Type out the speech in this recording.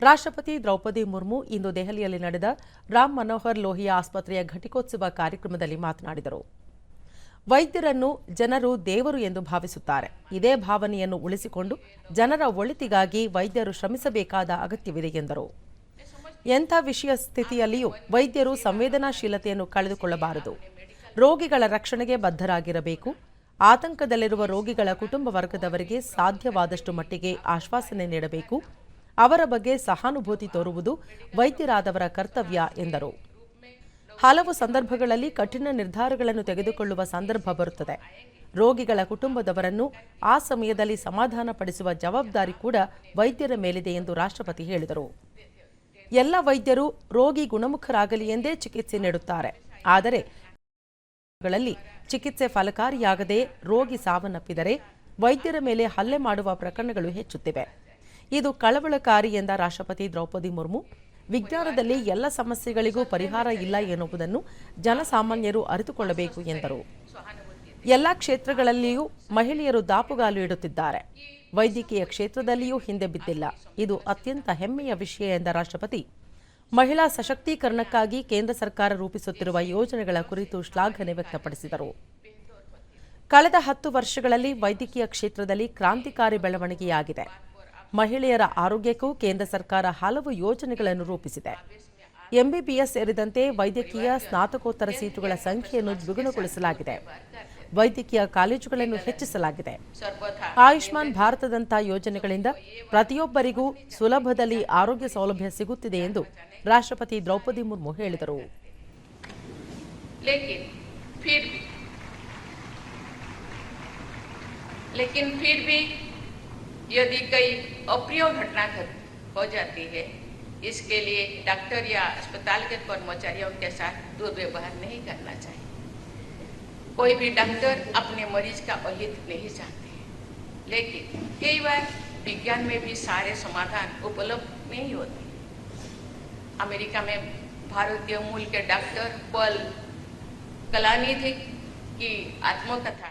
ರಾಷ್ಟ್ರಪತಿ ದ್ರೌಪದಿ ಮುರ್ಮು ಇಂದು ದೆಹಲಿಯಲ್ಲಿ ನಡೆದ ರಾಮ್ ಮನೋಹರ್ ಲೋಹಿಯಾ ಆಸ್ಪತ್ರೆಯ ಘಟಿಕೋತ್ಸವ ಕಾರ್ಯಕ್ರಮದಲ್ಲಿ ಮಾತನಾಡಿದರು. ವೈದ್ಯರನ್ನು ಜನರು ದೇವರು ಎಂದು ಭಾವಿಸುತ್ತಾರೆ. ಇದೇ ಭಾವನೆಯನ್ನು ಉಳಿಸಿಕೊಂಡು ಜನರ ಒಳಿತಿಗಾಗಿ ವೈದ್ಯರು ಶ್ರಮಿಸಬೇಕಾದ ಅಗತ್ಯವಿದೆ ಎಂದರು. ಎಂಥ ವಿಷಯ ಸ್ಥಿತಿಯಲ್ಲಿಯೂ ವೈದ್ಯರು ಸಂವೇದನಾಶೀಲತೆಯನ್ನು ಕಳೆದುಕೊಳ್ಳಬಾರದು. ರೋಗಿಗಳ ರಕ್ಷಣೆಗೆ ಬದ್ಧರಾಗಿರಬೇಕು. ಆತಂಕದಲ್ಲಿರುವ ರೋಗಿಗಳ ಕುಟುಂಬ ವರ್ಗದವರಿಗೆ ಸಾಧ್ಯವಾದಷ್ಟು ಮಟ್ಟಿಗೆ ಆಶ್ವಾಸನೆ ನೀಡಬೇಕು. ಅವರ ಬಗ್ಗೆ ಸಹಾನುಭೂತಿ ತೋರುವುದು ವೈದ್ಯರಾದವರ ಕರ್ತವ್ಯ ಎಂದರು. ಹಲವು ಸಂದರ್ಭಗಳಲ್ಲಿ ಕಠಿಣ ನಿರ್ಧಾರಗಳನ್ನು ತೆಗೆದುಕೊಳ್ಳುವ ಸಂದರ್ಭ ಬರುತ್ತದೆ. ರೋಗಿಗಳ ಕುಟುಂಬದವರನ್ನು ಆ ಸಮಯದಲ್ಲಿ ಸಮಾಧಾನಪಡಿಸುವ ಜವಾಬ್ದಾರಿ ಕೂಡ ವೈದ್ಯರ ಮೇಲಿದೆ ಎಂದು ರಾಷ್ಟ್ರಪತಿ ಹೇಳಿದರು. ಎಲ್ಲ ವೈದ್ಯರು ರೋಗಿ ಗುಣಮುಖರಾಗಲಿ ಎಂದೇ ಚಿಕಿತ್ಸೆ ನೀಡುತ್ತಾರೆ. ಆದರೆ ಚಿಕಿತ್ಸೆ ಫಲಕಾರಿಯಾಗದೆ ರೋಗಿ ಸಾವನ್ನಪ್ಪಿದರೆ ವೈದ್ಯರ ಮೇಲೆ ಹಲ್ಲೆ ಮಾಡುವ ಪ್ರಕರಣಗಳು ಹೆಚ್ಚುತ್ತಿವೆ. ಇದು ಕಳವಳಕಾರಿ ಎಂದ ರಾಷ್ಟ್ರಪತಿ ದ್ರೌಪದಿ ಮುರ್ಮು, ವಿಜ್ಞಾನದಲ್ಲಿ ಎಲ್ಲ ಸಮಸ್ಯೆಗಳಿಗೂ ಪರಿಹಾರ ಇಲ್ಲ ಎನ್ನುವುದನ್ನು ಜನಸಾಮಾನ್ಯರು ಅರಿತುಕೊಳ್ಳಬೇಕು ಎಂದರು. ಎಲ್ಲ ಕ್ಷೇತ್ರಗಳಲ್ಲಿಯೂ ಮಹಿಳೆಯರು ದಾಪುಗಾಲು ಇಡುತ್ತಿದ್ದಾರೆ. ವೈದ್ಯಕೀಯ ಕ್ಷೇತ್ರದಲ್ಲಿಯೂ ಹಿಂದೆ ಬಿದ್ದಿಲ್ಲ. ಇದು ಅತ್ಯಂತ ಹೆಮ್ಮೆಯ ವಿಷಯ ಎಂದ ರಾಷ್ಟ್ರಪತಿ, ಮಹಿಳಾ ಸಶಕ್ತೀಕರಣಕ್ಕಾಗಿ ಕೇಂದ್ರ ಸರ್ಕಾರ ರೂಪಿಸುತ್ತಿರುವ ಯೋಜನೆಗಳ ಕುರಿತು ಶ್ಲಾಘನೆ ವ್ಯಕ್ತಪಡಿಸಿದರು. ಕಳೆದ 10 ವರ್ಷಗಳಲ್ಲಿ ವೈದ್ಯಕೀಯ ಕ್ಷೇತ್ರದಲ್ಲಿ ಕ್ರಾಂತಿಕಾರಿ ಬೆಳವಣಿಗೆಯಾಗಿದೆ. ಮಹಿಳೆಯರ ಆರೋಗ್ಯಕ್ಕೂ ಕೇಂದ್ರ ಸರ್ಕಾರ ಹಲವು ಯೋಜನೆಗಳನ್ನು ರೂಪಿಸಿದೆ. ಎಂಬಿಬಿಎಸ್ ಸೇರಿದಂತೆ ವೈದ್ಯಕೀಯ ಸ್ನಾತಕೋತ್ತರ ಸೀಟುಗಳ ಸಂಖ್ಯೆಯನ್ನು ದ್ವಿಗುಣಗೊಳಿಸಲಾಗಿದೆ. ವೈದ್ಯಕೀಯ ಕಾಲೇಜುಗಳನ್ನು ಹೆಚ್ಚಿಸಲಾಗಿದೆ. ಆಯುಷ್ಮಾನ್ ಭಾರತದಂಥ ಯೋಜನೆಗಳಿಂದ ಪ್ರತಿಯೊಬ್ಬರಿಗೂ ಸುಲಭದಲ್ಲಿ ಆರೋಗ್ಯ ಸೌಲಭ್ಯ ಸಿಗುತ್ತಿದೆ ಎಂದು ರಾಷ್ಟ್ರಪತಿ ದ್ರೌಪದಿ ಮುರ್ಮು ಹೇಳಿದರು. यदि कई अप्रिय घटना हो जाती है, इसके लिए डॉक्टर या अस्पताल के कर्मचारियों के साथ दुर्व्यवहार नहीं करना चाहिए. कोई भी डॉक्टर अपने मरीज का अहित नहीं चाहते हैं, लेकिन कई बार विज्ञान में भी सारे समाधान उपलब्ध नहीं होते. अमेरिका में भारतीय मूल के डॉक्टर पॉल कलानिधि की आत्मकथा